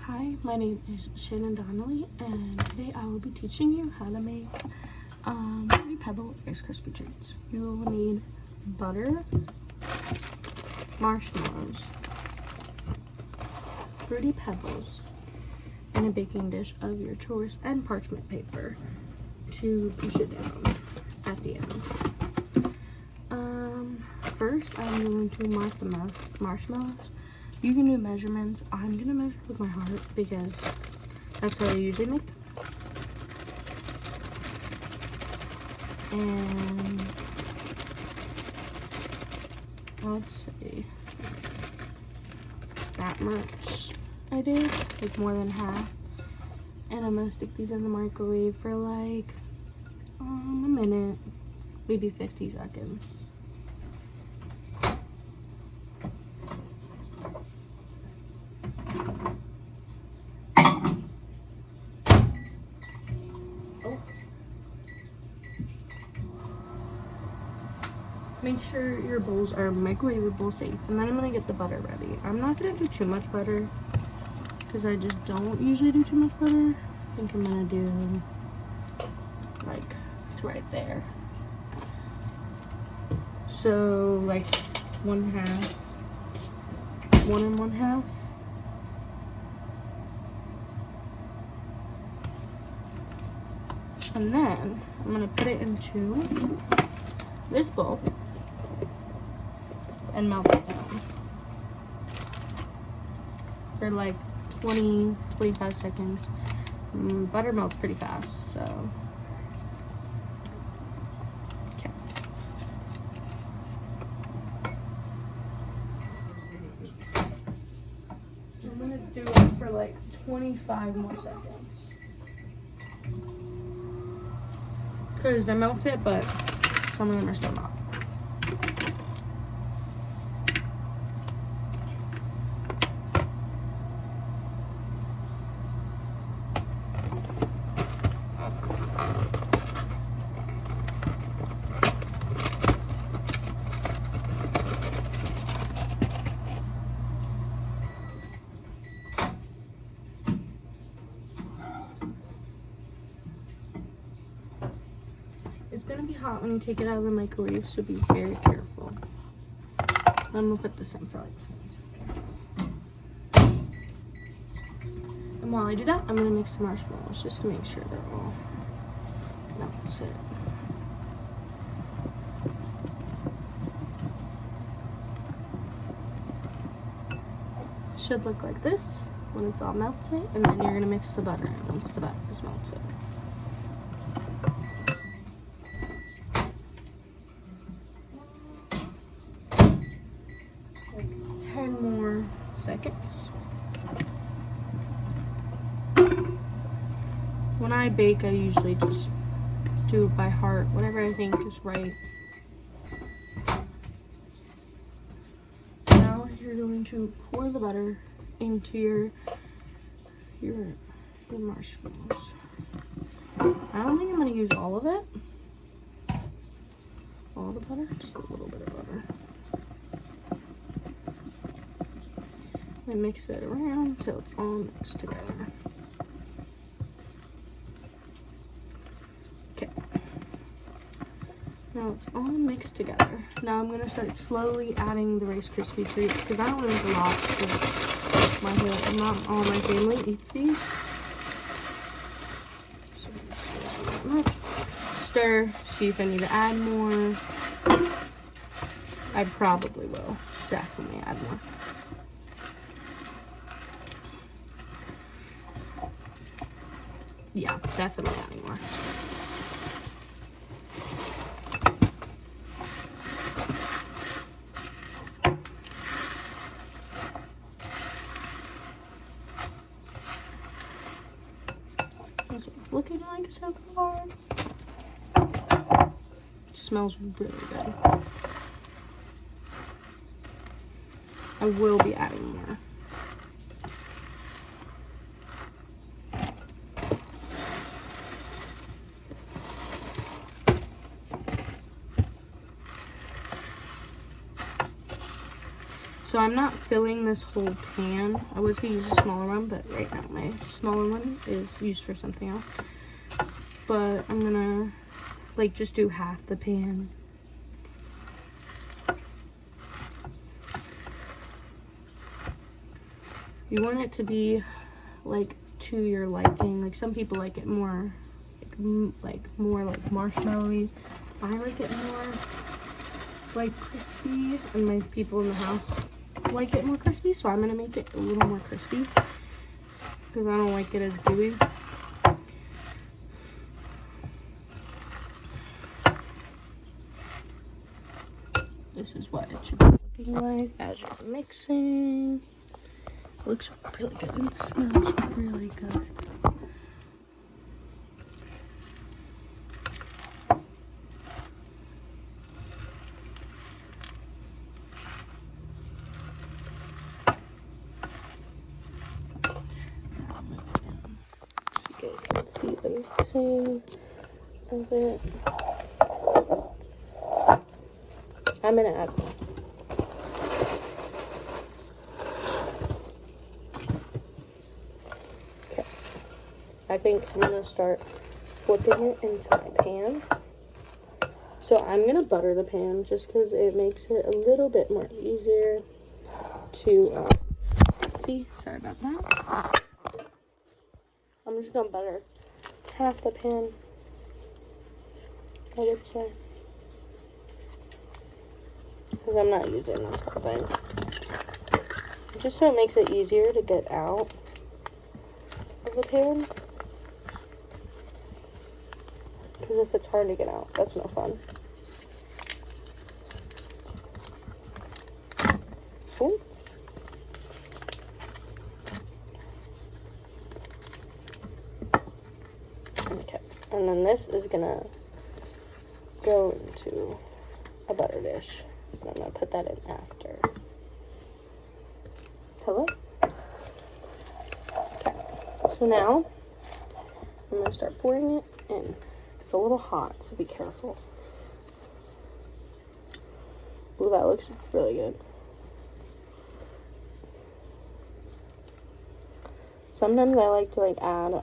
Hi, my name is Shannon Donnelly, and today I will be teaching you how to make Fruity Pebble Rice Krispie treats. You will need butter, marshmallows, Fruity Pebbles, and a baking dish of your choice, and parchment paper to push it down at the end. First, I'm going to mark the marshmallows. You can do measurements. I'm going to measure with my heart because that's how I usually make them. And let's see, that much I did, like more than half. And I'm going to stick these in the microwave for like a minute, maybe 50 seconds. Make sure your bowls are microwavable safe. And then I'm going to get the butter ready. I'm not going to do too much butter because I just don't usually do too much butter. I think I'm going to do like to right there. So like 1/2, 1 1/2. And then I'm going to put it into this bowl and melt it down for like 20-25 seconds. Butter melts pretty fast, so okay. I'm gonna do it for like 25 more seconds because they melt it, but some of them are still not. It's gonna be hot when you take it out of the microwave, so be very careful. I'm gonna put this in for like 20 seconds. And while I do that, I'm gonna mix the marshmallows just to make sure they're all melted. Should look like this when it's all melted, and then you're gonna mix the butter in once the butter is melted. Like 10 more seconds. When I bake, I usually just do it by heart, whatever I think is right. Now you're going to pour the butter into your marshmallows. I don't think I'm going to use all of it. All the butter, just a little bit of butter. And mix it around until it's all mixed together. Okay. Now it's all mixed together. Now I'm gonna start slowly adding the Rice Krispie treats because I don't want to make a lot. Not all my family eats these. So not much. Stir. See if I need to add more. I probably will. Definitely add more. Yeah, definitely adding more. That's what it's looking like so far. It smells really good. I will be adding more. So I'm not filling this whole pan. I was gonna use a smaller one, but right now my smaller one is used for something else. But I'm gonna like just do half the pan. You want it to be like to your liking. Like some people like it more more like marshmallowy. I like it more like crispy, and my people in the house like it more crispy, so I'm gonna make it a little more crispy because I don't like it as gooey. This is what it should be looking like as you're mixing. It looks really good and it smells really good. You guys can see the mixing of it. I'm gonna add more. Okay. I think I'm gonna start flipping it into my pan. So I'm gonna butter the pan just because it makes it a little bit more easier to see. Sorry about that. I'm just gonna butter half the pan, I would say, because I'm not using this whole thing. Just so it makes it easier to get out of the pan. Because if it's hard to get out, that's no fun. Ooh. Okay, and then this is gonna go into a butter dish. I'm gonna put that in after. Hello? Okay, so now I'm gonna start pouring it in. It's a little hot, so be careful. Ooh, that looks really good. Sometimes I like to like add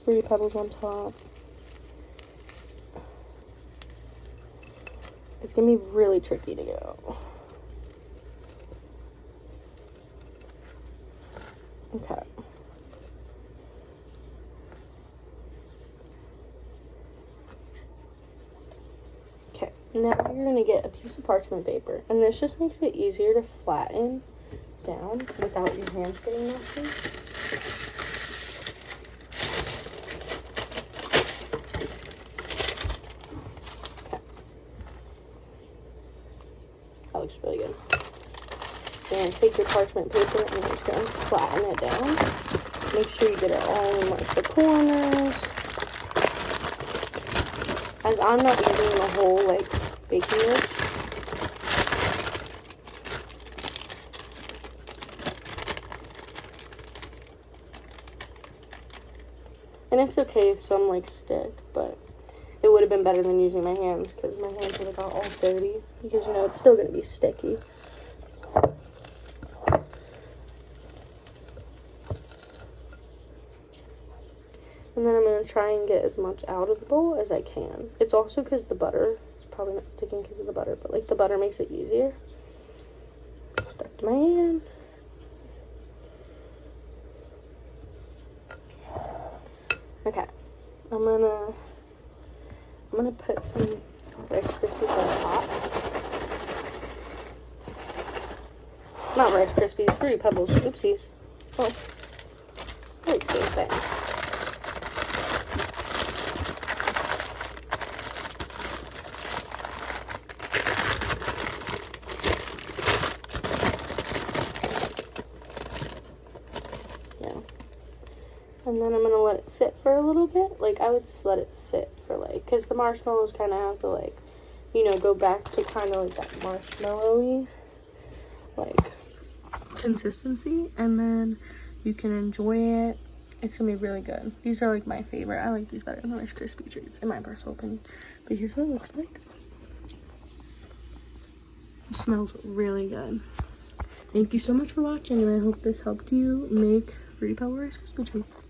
Fruity Pebbles on top. It's gonna be really tricky to get out. Okay. Okay, now you're gonna get a piece of parchment paper, and this just makes it easier to flatten down without your hands getting messy. That looks really good. And take your parchment paper and you're just going to flatten it down. Make sure you get it all in like the corners. As I'm not using the whole like baking dish. And it's okay if some like stick, but it would have been better than using my hands because my hands would have got all dirty. Because you know it's still going to be sticky. And then I'm going to try and get as much out of the bowl as I can. It's also because the butter, it's probably not sticking because of the butter, but like the butter makes it easier. It's stuck to my hand. Okay, I'm gonna put some Rice Krispies on top. Not Rice Krispies, Fruity Pebbles. Oopsies. Oh, really same thing. And then I'm going to let it sit for a little bit. Like, I would let it sit for, like, because the marshmallows kind of have to, like, you know, go back to kind of, like, that marshmallowy, like, consistency. And then you can enjoy it. It's going to be really good. These are, like, my favorite. I like these better than the Rice Krispie treats, in my personal opinion. But here's what it looks like. It smells really good. Thank you so much for watching, and I hope this helped you make Fruity Pebble Rice Krispy treats.